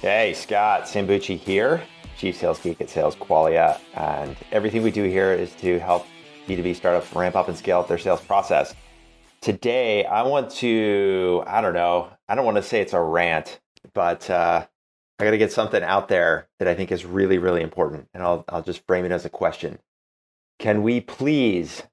Hey, Scott Sambucci here, Chief Sales Geek at Sales Qualia. And everything we do here is to help B2B startups ramp up and scale up their sales process. Today, I want to, I don't want to say it's a rant, but I got to get something out there that I think is really, really important. And I'll just frame it as a question. Can we please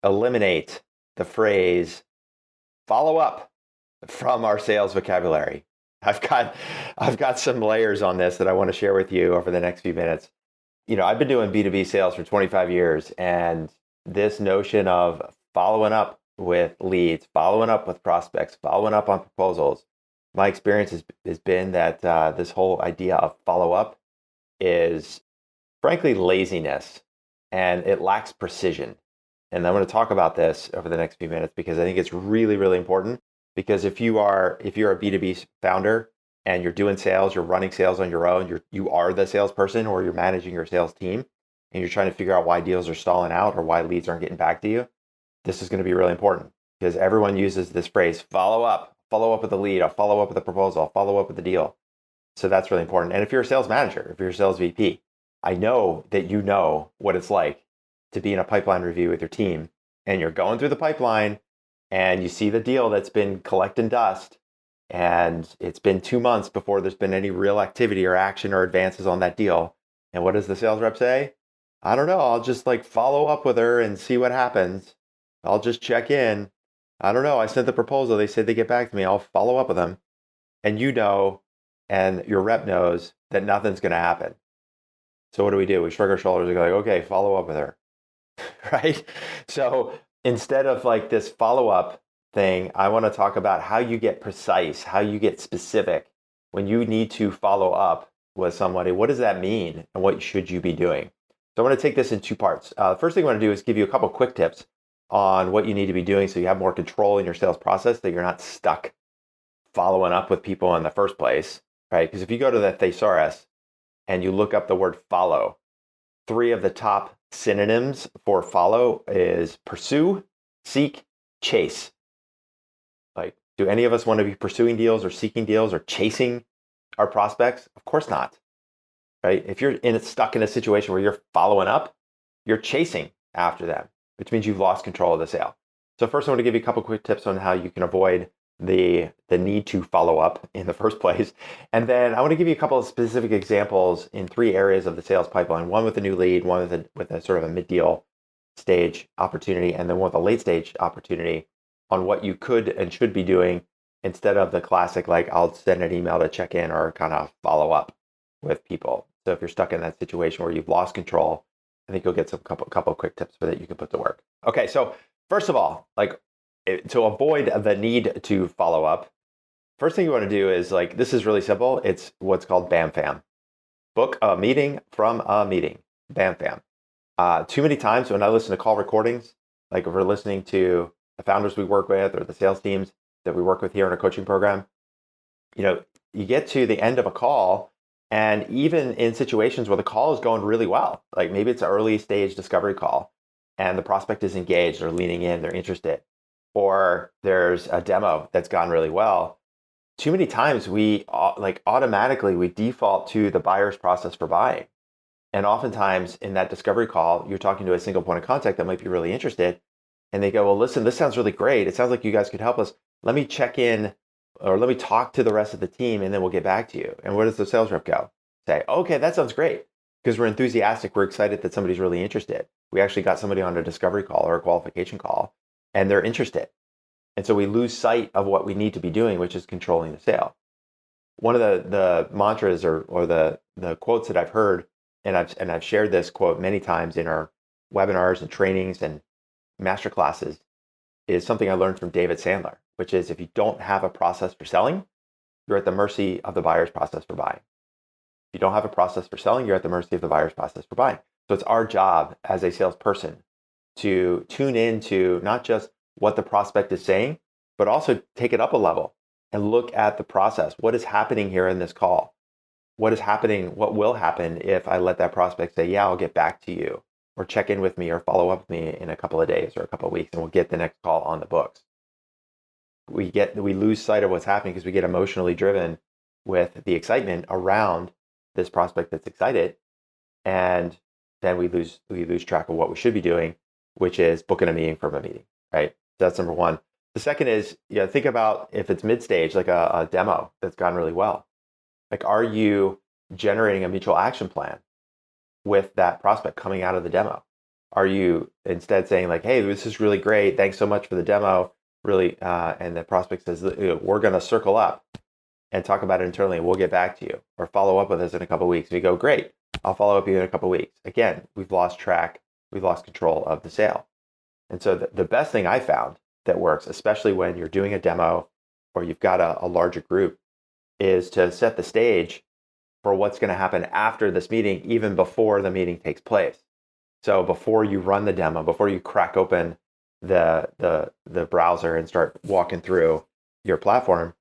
eliminate the phrase follow up from our sales vocabulary? I've got I've got some layers on this that I want to share with you over the next few minutes. I've been doing B2B sales for 25 years, and this notion of following up with leads, following up with prospects, following up on proposals, my experience has been that this whole idea of follow up is frankly laziness, and it lacks precision. And I'm going to talk about this over the next few minutes because I think it's really, really important. Because if you're a B2B founder and you're doing sales, you're running sales on your own, you are the salesperson, or you're managing your sales team, and you're trying to figure out why deals are stalling out or why leads aren't getting back to you, this is going to be really important because everyone uses this phrase, follow up with the lead, I'll follow up with the proposal, I'll follow up with the deal. So that's really important. And if you're a sales manager, if you're a sales VP, I know that you know what it's like to be in a pipeline review with your team, and you're going through the pipeline and you see the deal that's been collecting dust, and it's been 2 months before there's been any real activity or action or advances on that deal. And what does the sales rep say? I don't know. I'll just follow up with her and see what happens. I'll just check in. I don't know. I sent the proposal. They said they get back to me. I'll follow up with them. And and your rep knows that nothing's going to happen. So what do? We shrug our shoulders and go okay, follow up with her. Right? So instead of this follow-up thing, I want to talk about how you get precise, how you get specific when you need to follow up with somebody. What does that mean, and what should you be doing? So I want to take this in two parts. The first thing I want to do is give you a couple quick tips on what you need to be doing so you have more control in your sales process, that you're not stuck following up with people in the first place, right? Because if you go to the thesaurus and you look up the word follow, 3 of the top synonyms for follow is pursue, seek, chase. Do any of us want to be pursuing deals or seeking deals or chasing our prospects? Of course not, right? If you're stuck in a situation where you're following up, you're chasing after them, which means you've lost control of the sale. So first, I want to give you a couple quick tips on how you can avoid the need to follow up in the first place. And then I want to give you a couple of specific examples in 3 areas of the sales pipeline, one with a new lead, one with a sort of a mid-deal stage opportunity, and then one with a late stage opportunity, on what you could and should be doing instead of the classic, I'll send an email to check in or kind of follow up with people. So if you're stuck in that situation where you've lost control, I think you'll get some couple of quick tips for that you can put to work. Okay, so first of all, to avoid the need to follow up, first thing you want to do is this is really simple. It's what's called BAM FAM. Book a meeting from a meeting. BAM FAM. Too many times when I listen to call recordings, if we're listening to the founders we work with or the sales teams that we work with here in our coaching program, you get to the end of a call, and even in situations where the call is going really well, maybe it's an early stage discovery call and the prospect is engaged, they're leaning in, they're interested, or there's a demo that's gone really well. Too many times we automatically we default to the buyer's process for buying. And oftentimes in that discovery call, you're talking to a single point of contact that might be really interested. And they go, well, listen, this sounds really great. It sounds like you guys could help us. Let me check in, or let me talk to the rest of the team, and then we'll get back to you. And where does the sales rep go? Say, okay, that sounds great. Because we're enthusiastic. We're excited that somebody's really interested. We actually got somebody on a discovery call or a qualification call, and they're interested. And so we lose sight of what we need to be doing, which is controlling the sale. One of the mantras or the quotes that I've heard, and I've shared this quote many times in our webinars and trainings and master classes, is something I learned from David Sandler, which is, if you don't have a process for selling, you're at the mercy of the buyer's process for buying. If you don't have a process for selling, you're at the mercy of the buyer's process for buying. So it's our job as a salesperson to tune into not just what the prospect is saying, but also take it up a level and look at the process. What is happening here in this call? What is happening? What will happen if I let that prospect say, yeah, I'll get back to you, or check in with me, or follow up with me in a couple of days or a couple of weeks, and we'll get the next call on the books. We lose sight of what's happening because we get emotionally driven with the excitement around this prospect that's excited, and then we lose track of what we should be doing, which is booking a meeting from a meeting, right? That's number one. The second is, think about if it's mid-stage, like a demo that's gone really well. Like, are you generating a mutual action plan with that prospect coming out of the demo? Are you instead saying like, hey, this is really great, thanks so much for the demo, really, and the prospect says, we're going to circle up and talk about it internally, and we'll get back to you, or follow up with us in a couple of weeks. We go, great, I'll follow up with you in a couple of weeks. Again, we've lost track, we've lost control of the sale. And so the best thing I found that works, especially when you're doing a demo or you've got a larger group, is to set the stage for what's going to happen after this meeting, even before the meeting takes place. So before you run the demo, before you crack open the browser and start walking through your platform,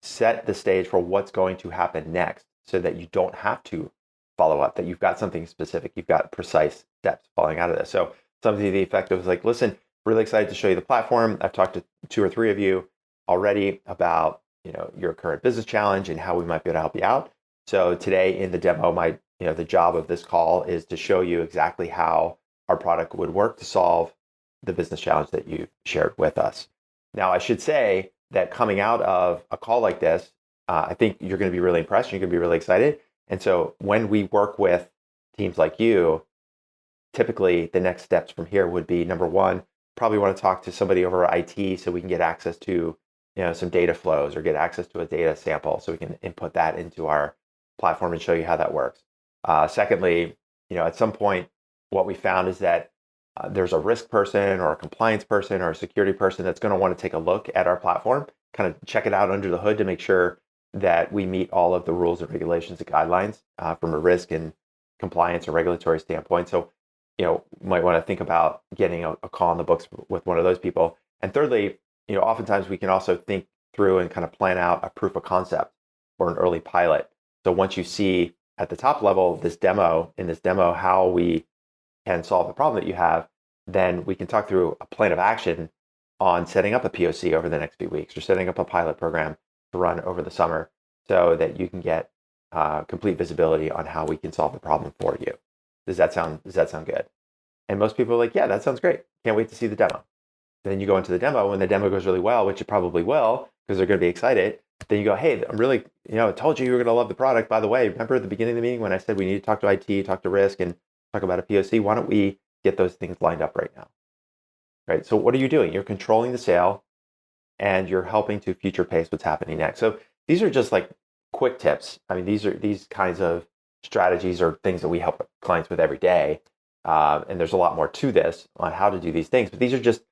set the stage for what's going to happen next, so that you don't have to follow up, that you've got something specific, you've got precise steps falling out of this. So something to the effect of like, listen, really excited to show you the platform. I've talked to 2 or 3 of you already about your current business challenge and how we might be able to help you out. So today in the demo, the job of this call is to show you exactly how our product would work to solve the business challenge that you shared with us. Now, I should say that coming out of a call like this, I think you're going to be really impressed. You're going to be really excited. And so when we work with teams like you, typically the next steps from here would be, number one, probably want to talk to somebody over at IT so we can get access to some data flows, or get access to a data sample so we can input that into our platform and show you how that works. Secondly, at some point, what we found is that there's a risk person or a compliance person or a security person that's going to want to take a look at our platform, kind of check it out under the hood to make sure that we meet all of the rules and regulations and guidelines from a risk and compliance or regulatory standpoint. So, might want to think about getting a call on the books with one of those people. And thirdly, oftentimes we can also think through and kind of plan out a proof of concept or an early pilot. So once you see at the top level in this demo, how we can solve the problem that you have, then we can talk through a plan of action on setting up a POC over the next few weeks, or setting up a pilot program to run over the summer, so that you can get complete visibility on how we can solve the problem for you. Does that sound good? And most people are like, yeah, that sounds great. Can't wait to see the demo. Then you go into the demo. When the demo goes really well, which it probably will, because they're going to be excited, then you go, hey, I'm really, I told you were going to love the product. By the way, remember at the beginning of the meeting when I said we need to talk to IT, talk to risk, and talk about a POC? Why don't we get those things lined up right now? Right. So what are you doing? You're controlling the sale, and you're helping to future pace what's happening next. So these are just like quick tips. I mean, these kinds of strategies are things that we help clients with every day. And there's a lot more to this on how to do these things, but these are just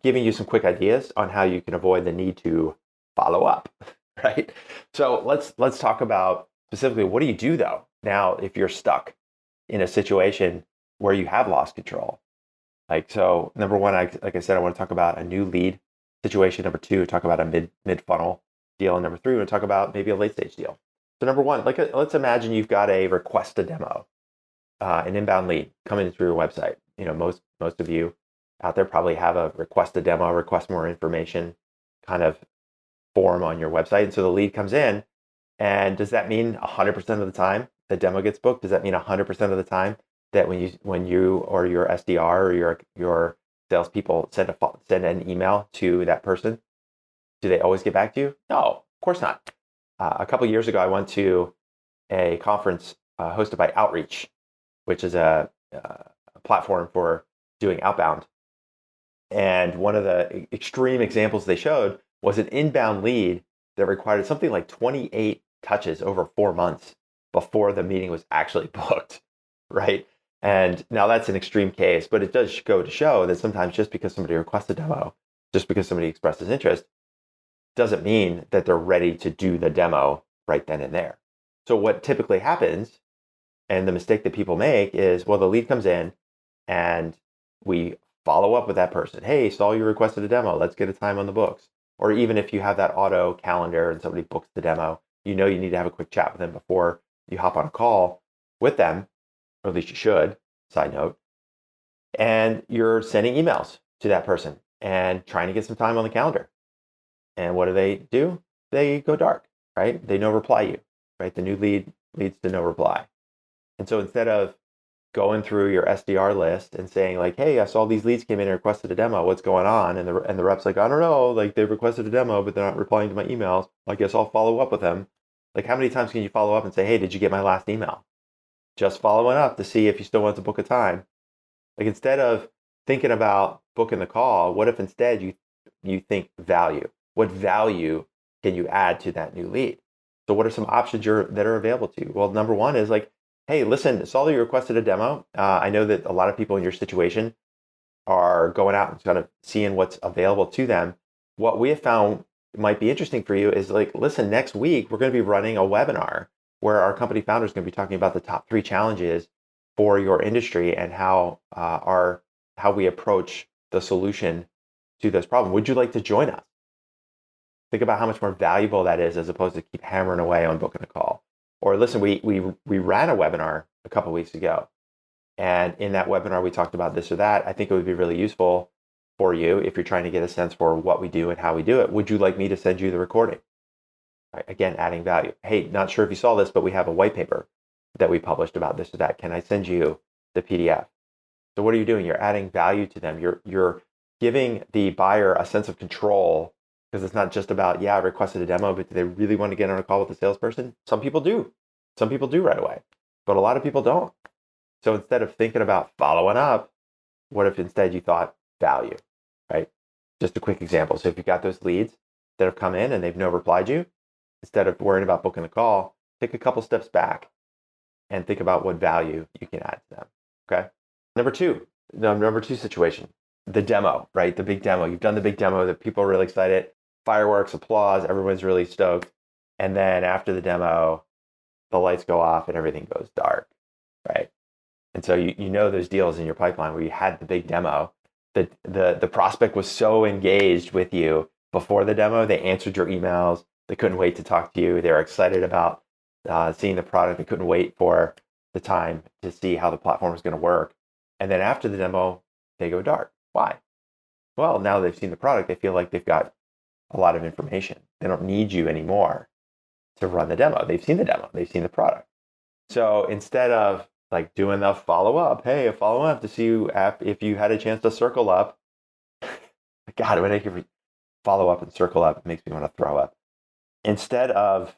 giving you some quick ideas on how you can avoid the need to follow up, right? So let's talk about specifically, what do you do though now if you're stuck in a situation where you have lost control? So number one, like I said, I want to talk about a new lead situation. Number two, talk about a mid funnel deal, and number three, we want to talk about maybe a late stage deal. So number one, let's imagine you've got a request a demo, an inbound lead coming through your website. Most of you out there probably have a request a demo, request more information kind of form on your website. And so the lead comes in, and does that mean 100% of the time the demo gets booked? Does that mean 100% of the time that when you or your SDR or your salespeople send an email to that person, do they always get back to you? No, of course not. A couple of years ago, I went to a conference hosted by Outreach, which is a platform for doing outbound. And one of the extreme examples they showed was an inbound lead that required something like 28 touches over 4 months before the meeting was actually booked, right? And now that's an extreme case, but it does go to show that sometimes just because somebody requests a demo, just because somebody expresses interest, doesn't mean that they're ready to do the demo right then and there. So what typically happens, and the mistake that people make, is, well, the lead comes in and we follow up with that person. Hey, saw you requested a demo. Let's get a time on the books. Or even if you have that auto calendar and somebody books the demo, you need to have a quick chat with them before you hop on a call with them, or at least you should, side note. And you're sending emails to that person and trying to get some time on the calendar. And what do? They go dark. right? They no reply you, right? The new lead leads to no reply. And so instead of going through your SDR list and saying like, hey, I saw these leads came in and requested a demo. What's going on? And the rep's like, I don't know. Like they've requested a demo, but they're not replying to my emails. I guess I'll follow up with them. Like how many times can you follow up and say, hey, did you get my last email? Just following up to see if you still want to book a time. Like instead of thinking about booking the call, what if instead you think value? What value can you add to that new lead? So what are some options that are available to you? Well, number one is like, hey, listen, saw that you requested a demo. I know that a lot of people in your situation are going out and kind of seeing what's available to them. What we have found might be interesting for you is like, listen, next week we're going to be running a webinar where our company founder is going to be talking about the top 3 challenges for your industry and how we approach the solution to this problem. Would you like to join us? Think about how much more valuable that is as opposed to keep hammering away on booking a call. Or listen, we ran a webinar a couple of weeks ago, and in that webinar we talked about this or that. I think it would be really useful for you if you're trying to get a sense for what we do and how we do it. Would you like me to send you the recording? Right, again, adding value. Hey, not sure if you saw this, but we have a white paper that we published about this or that. Can I send you the PDF? So what are you doing? You're adding value to them. You're giving the buyer a sense of control, because it's not just about, yeah, I requested a demo, but do they really want to get on a call with the salesperson? Some people do. Some people do right away, but a lot of people don't. So instead of thinking about following up, what if instead you thought value, right? Just a quick example. So if you've got those leads that have come in and they've no replied you, instead of worrying about booking a call, take a couple steps back and think about what value you can add to them, okay? Number two situation, the demo, right? The big demo. You've done the big demo that people are really excited, fireworks, applause, everyone's really stoked. And then after the demo, the lights go off and everything goes dark, right? And so you know those deals in your pipeline where you had the big demo, the prospect was so engaged with you before the demo, they answered your emails, they couldn't wait to talk to you, they were excited about seeing the product, they couldn't wait for the time to see how the platform was going to work. And then after the demo, they go dark. Why? Well, now they've seen the product, they feel like they've got a lot of information. They don't need you anymore to run the demo. They've seen the demo, they've seen the product. So instead of like doing the follow up, hey, a follow up to see you if you had a chance to circle up. God, when I hear follow up and circle up, it makes me want to throw up. Instead of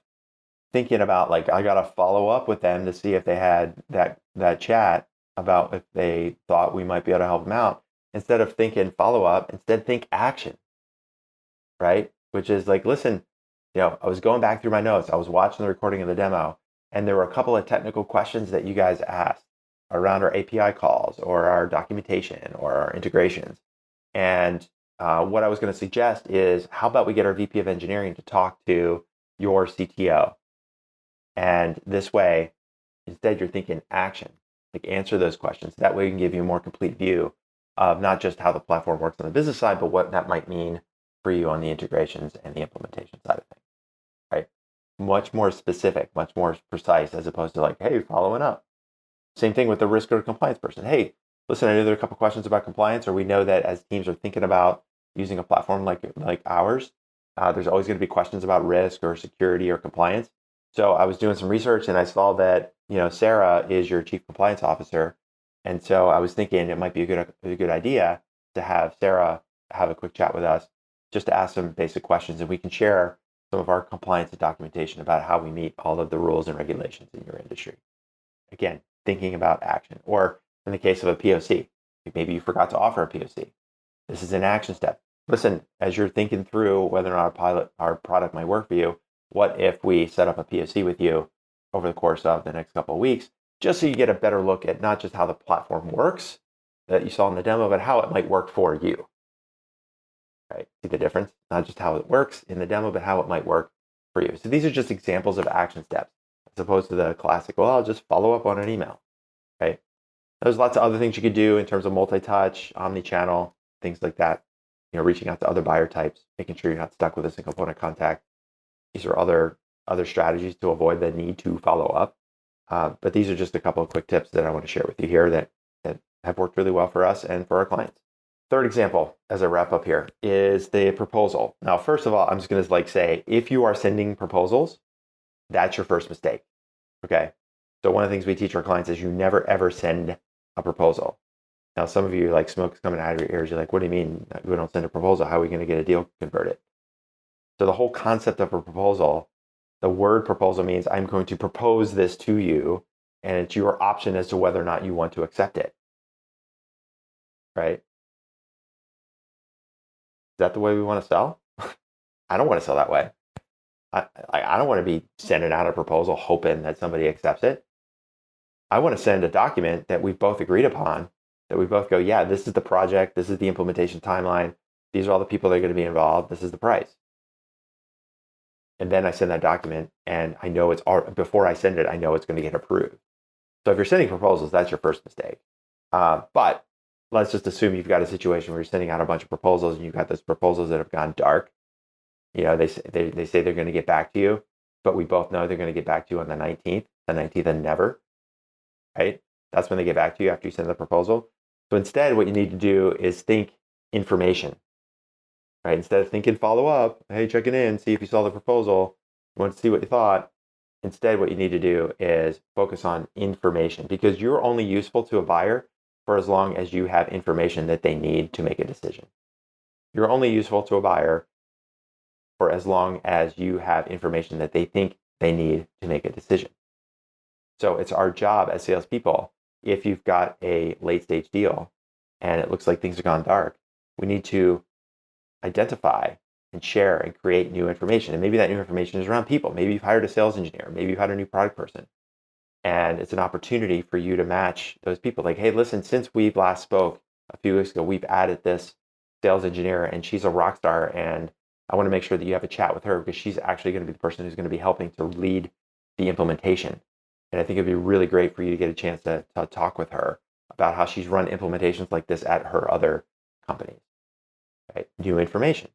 thinking about like, I got to follow up with them to see if they had that chat about if they thought we might be able to help them out. Instead of thinking follow up, instead think action, right? Which is like, listen, I was going back through my notes. I was watching the recording of the demo, and there were a couple of technical questions that you guys asked around our API calls or our documentation or our integrations. And what I was going to suggest is, how about we get our VP of engineering to talk to your CTO? And this way, instead you're thinking action, like answer those questions. That way we can give you a more complete view of not just how the platform works on the business side, but what that might mean for you on the integrations and the implementation side of things, right? Much more specific, much more precise, as opposed to like, hey, following up. Same thing with the risk or compliance person. Hey, listen, I know there are a couple questions about compliance, or we know that as teams are thinking about using a platform like ours, there's always going to be questions about risk or security or compliance. So I was doing some research and I saw that, Sarah is your chief compliance officer. And so I was thinking it might be a good idea to have Sarah have a quick chat with us just to ask some basic questions, and we can share some of our compliance and documentation about how we meet all of the rules and regulations in your industry. Again, thinking about action. Or in the case of a POC, maybe you forgot to offer a POC. This is an action step. Listen, as you're thinking through whether or not our product might work for you, what if we set up a POC with you over the course of the next couple of weeks, just so you get a better look at not just how the platform works that you saw in the demo, but how it might work for you. Right? See the difference? Not just how it works in the demo, but how it might work for you. So these are just examples of action steps, as opposed to the classic, well, I'll just follow up on an email, right? There's lots of other things you could do in terms of multi-touch, omni-channel, things like that. Reaching out to other buyer types, making sure you're not stuck with a single point of contact. These are other strategies to avoid the need to follow up. But these are just a couple of quick tips that I want to share with you here that have worked really well for us and for our clients. Third example, as I wrap up here, is the proposal. Now, first of all, I'm just going to say, if you are sending proposals, That's your first mistake. Okay. So one of the things we teach our clients is you never ever send a proposal. Now, some of you, like, smoke's coming out of your ears. You're like, what do you mean we don't send a proposal? How are we going to get a deal converted? So the whole concept of a proposal, the word proposal means I'm going to propose this to you, and it's your option as to whether or not you want to accept it. Right? Is that the way we want to sell? I don't want to sell that way. I don't want to be sending out a proposal hoping that somebody accepts it. I want to send a document that we've both agreed upon, that we both go, yeah, this is the project, this is the implementation timeline, these are all the people that are going to be involved, this is the price. And then I send that document, and I know before I send it, I know it's going to get approved. So if you're sending proposals, that's your first mistake. But let's just assume you've got a situation where you're sending out a bunch of proposals, and you've got those proposals that have gone dark. They say they're going to get back to you, but we both know they're going to get back to you on the 19th and never, right? That's when they get back to you after you send the proposal. So instead, what you need to do is think information, right? Instead of thinking follow up, hey, checking in, see if you saw the proposal, you want to see what you thought. Instead, what you need to do is focus on information, because you're only useful to a buyer for as long as you have information that they need to make a decision. You're only useful to a buyer for as long as you have information that they think they need to make a decision. So it's our job as salespeople, if you've got a late stage deal and it looks like things have gone dark, we need to identify and share and create new information. And maybe that new information is around people. Maybe you've hired a sales engineer. Maybe you've hired a new product person. And it's an opportunity for you to match those people. Like, hey, listen, since we last spoke a few weeks ago, we've added this sales engineer, and she's a rock star. And I want to make sure that you have a chat with her, because she's actually going to be the person who's going to be helping to lead the implementation. And I think it'd be really great for you to get a chance to talk with her about how she's run implementations like this at her other companies. Right? New information.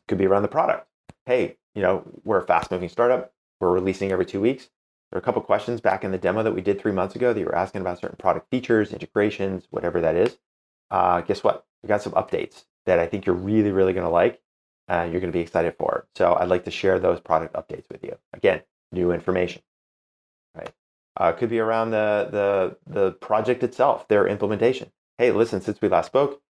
Could be around the product. Hey, we're a fast-moving startup. We're releasing every 2 weeks. There are a couple questions back in the demo that we did 3 months ago that you were asking about certain product features, integrations, whatever that is. Guess what? We got some updates that I think you're really, really going to like. You're going to be excited for. So I'd like to share those product updates with you. Again, new information. Right? Could be around the project itself, their implementation. Hey, listen, since we last spoke,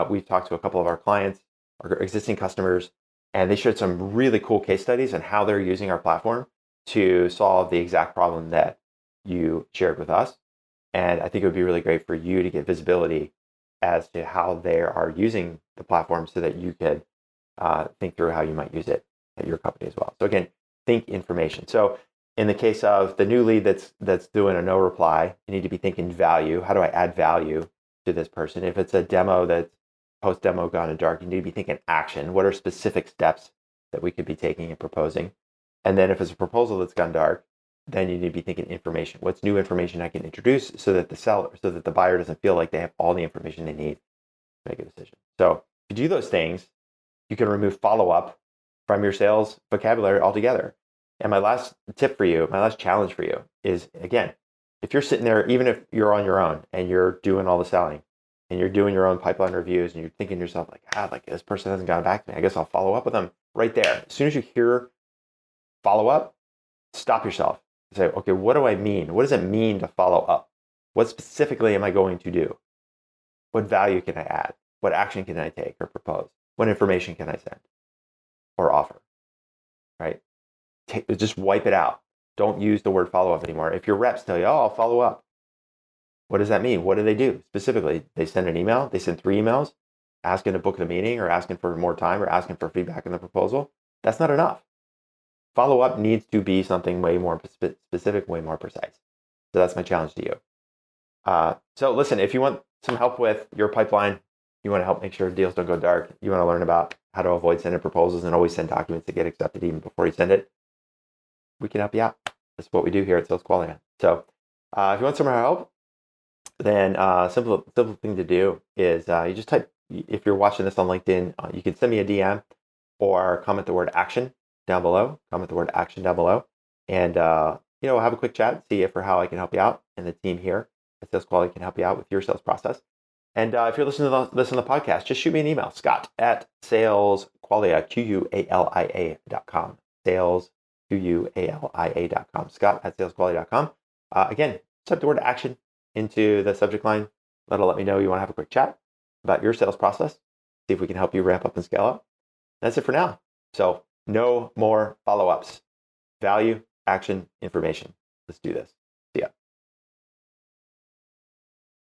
we've talked to a couple of our clients, our existing customers, and they shared some really cool case studies on how they're using our platform to solve the exact problem that you shared with us. And I think it would be really great for you to get visibility as to how they are using the platform, so that you could think through how you might use it at your company as well. So again, think information. So in the case of the new lead that's doing a no reply, you need to be thinking value. How do I add value to this person? If it's a demo that's post-demo gone dark, you need to be thinking action. What are specific steps that we could be taking and proposing? And then if it's a proposal that's gone dark, then you need to be thinking information. What's new information I can introduce so that the buyer doesn't feel like they have all the information they need to make a decision. So if you do those things, you can remove follow-up from your sales vocabulary altogether. And my last tip for you, my last challenge for you is, again, if you're sitting there, even if you're on your own and you're doing all the selling and you're doing your own pipeline reviews and you're thinking to yourself, like this person hasn't gotten back to me, I guess I'll follow up with them right there. As soon as you hear follow up, stop yourself and say, okay, what do I mean? What does it mean to follow up? What specifically am I going to do? What value can I add? What action can I take or propose? What information can I send or offer? Right? Just wipe it out. Don't use the word follow up anymore. If your reps tell you, oh, I'll follow up, what does that mean? What do they do specifically? They send an email, they send 3 emails asking to book the meeting or asking for more time or asking for feedback on the proposal. That's not enough. Follow up needs to be something way more specific, way more precise. So that's my challenge to you. So listen, if you want some help with your pipeline, you want to help make sure deals don't go dark, you want to learn about how to avoid sending proposals and always send documents that get accepted even before you send it, we can help you out. That's what we do here at Sales Qualia. So if you want some help, then simple thing to do is you just type, if you're watching this on LinkedIn, you can send me a DM or comment the word action down below. Comment the word action down below. And have a quick chat, see if or how I can help you out. And the team here at Sales Qualia can help you out with your sales process. And if you're listening to this on the podcast, just shoot me an email, Scott@salesqualia.com. Sales Qualia.com, scott@salesqualia.com. Again, type the word action into the subject line. That'll let me know you want to have a quick chat about your sales process, see if we can help you ramp up and scale up. That's it for now. So no more follow-ups. Value, action, information. Let's do this.